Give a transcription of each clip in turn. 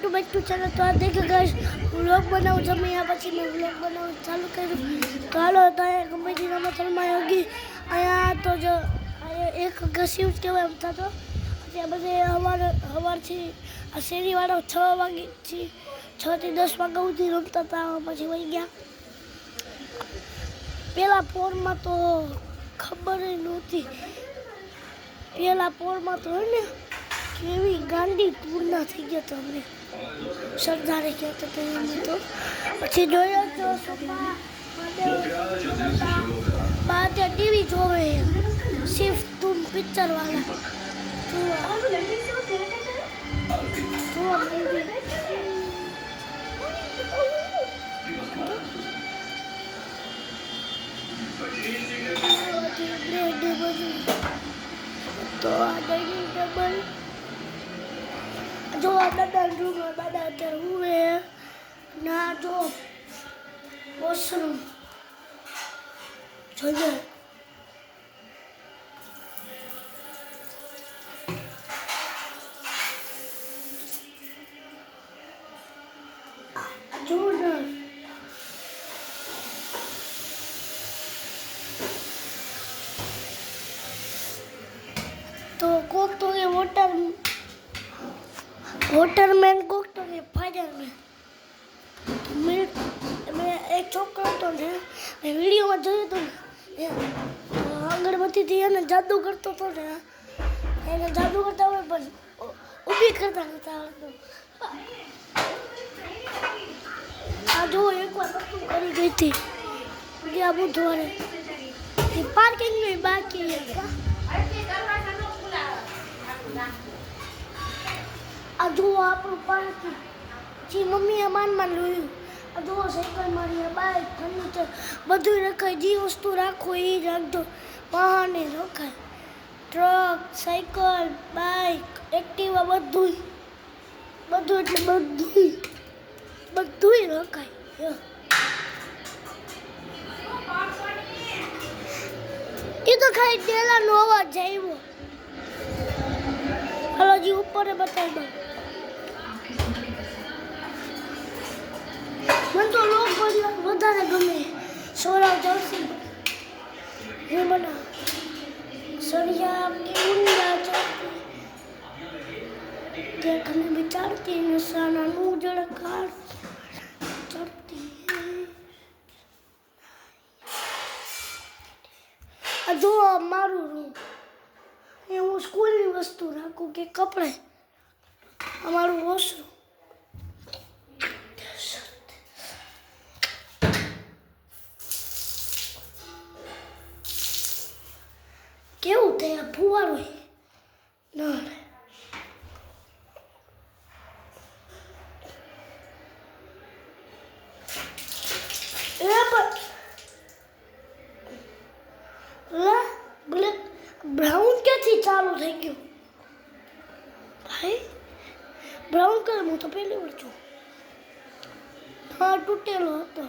To back to channel. તો આ દેખો ગાઈસ વ્લોગ બનાવું જમ્યા પછી મેં વ્લોગ બનાવવાનું ચાલુ કર્યું. તો હાલો ત્યાં ગમે તે રમતમાં યોગી અહીંયા તો જો એક ઘસી જ કહેવાય એમ થતો. ત્યાં બધે સવારથી આ શેરીવાળો 6 વાગ્યાથી 6 થી 10 વાગ્યા સુધી રમતા હતા. પછી વહી ગયા. પેલા પોરમાં તો ખબર નહોતી. પેલા પોરમાં તો હે ને કેવી ગાંડી પૂર્ણા થઈ ગયા તો અમને સરદારે કહેતા હતા એમ તો. પછી જોયો તો સોફા બા ત્યાં ટીવી જોવે શિફ્ટ તુમ પિક્ચર વાળા તો આ ડાઇનિંગ ટેબલ જો આ દાદા રૂમમાં દાદા અત્યારે હુવે ના જો વોશરૂમ જોઈએ જો ના तो कोक तो ये वोटरमैन कोक तो ये फायरमैन. मैं एक छोकरा तो ने वीडियो में જોયું તો ને અગરબત્તીથી એને જાદુ કરતો તો ને એને જાદુ કરતા હોય પણ ઊભી કરતા નતા આવડતું. આ જો એકવાર વસ્તુ કરી ગઈ હતી ગયા બુધવારે પાર્કિંગ में બાકી હતા. આ જો આપણું પાર્કિંગ પછી મમ્મીએ માન લોયું. આ જો સાયકલ મારી બાઇક ફર્નિચર બધું રખાય. જે વસ્તુ રાખો એ રાખજો. વાહને રખાય ટ્રક સાયકલ બાઇક એક્ટિવા બધું એટલે બધું રખાય. એ તો ખાલી તેલાનો અવાજ આવ્યો. હાલો જી ઉપર બતાવી દઉં. મને તો લોક વધારે ગમે. સોરાવ જર્સી એ બના સરિયા કે ઊંડા ચડતી देखने बिचारती निशाना નું જળકાર ચડતી. આ જો મારું રૂમ એ હું સ્કૂલની વસ્તુ રાખું કે કપડે. અમારું વોશરૂમ કેવું થયા ફુવારું નળ. બ્રાઉન ક્યાંથી ચાલુ થઈ ગયું ભાઈ? બ્રાઉન કલર હું તો પહેલી વાર છું. હા તૂટેલો હતો.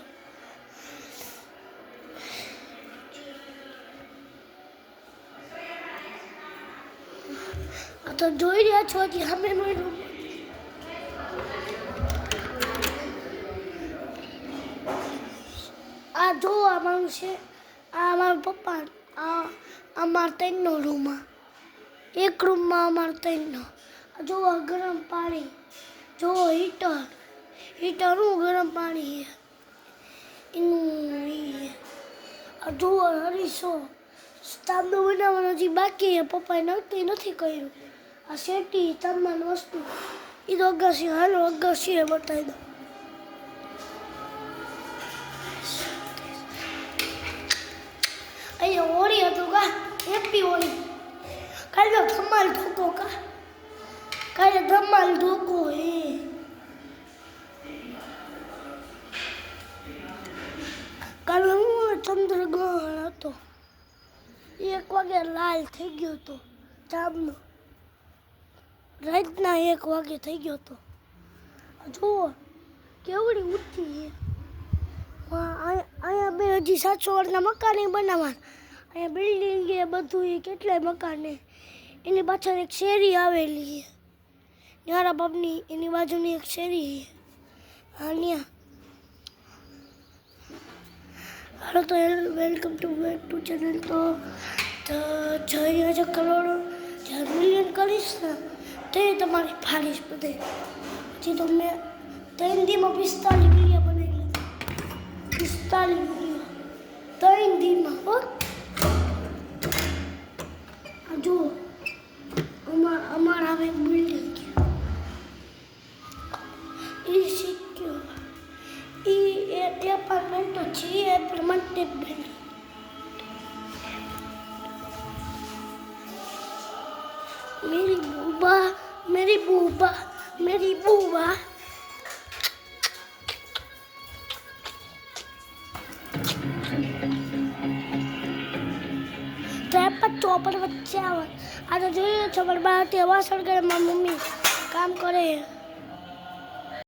આ તો જોઈ રહ્યા છો કે અમે આ જો અમારું છે. આ અમારા પપ્પા અમારા ત્રણનો રૂમમાં એક રૂમમાં અમારા ત્રણનો. જો ગરમ પાણી જો હીટરનું ગરમ પાણી એનું. જો હરીશો તાંબુ બનાવવાનો હજી બાકી પપ્પાએ નક્કી નથી કર્યું. આ શેટી તાંબાની વસ્તુ એ તો અગાસી હાલો અગાસી બતાવી દો. અહીંયા હોળી હતું કા હેપી હોળી. કાલે ધમાલ ધોકો કા કાલે ધમાલ ધોકો હે. કાલે હું ચંદ્રગ્રહણ હતો. 1 વાગે લાલ થઈ ગયો હતો ચાંદનો. રાતના 1 વાગે થઈ ગયો હતો. જુઓ કેવડી ઊંચી છે. અહીંયા બે હજી 700 વર્ષના મકાન બનાવવાના. અહીંયા બિલ્ડિંગ એ બધું કેટલાય મકાન એની પાછળ એક શેરી આવેલી છે. ન્યારા પબની એની બાજુની એક શેરી અહીંયા. હાલો તો welcome to back to channel. તો 6,000 કરોડ 4 મિલિયન કરીશ ને તે તમારી ફાડીશ બધે. પછી તો મેં 3 દીમાં 45 વિડીયો બનાવી લીધા. 45 વિડીયો 3 દીમાં. હો આ જુઓ અમારા હવે બિલ્ડિંગ એ સિક્યોર એ એપાર્ટમેન્ટ તો છે એપાર્ટમેન્ટ બિલ્ડિંગ. मेरी बूबा ચોપડ વચ્ચે આવે. આ તો જોઈએ છો પણ બહારથી વાસણ કરે મારી મમ્મી કામ કરે.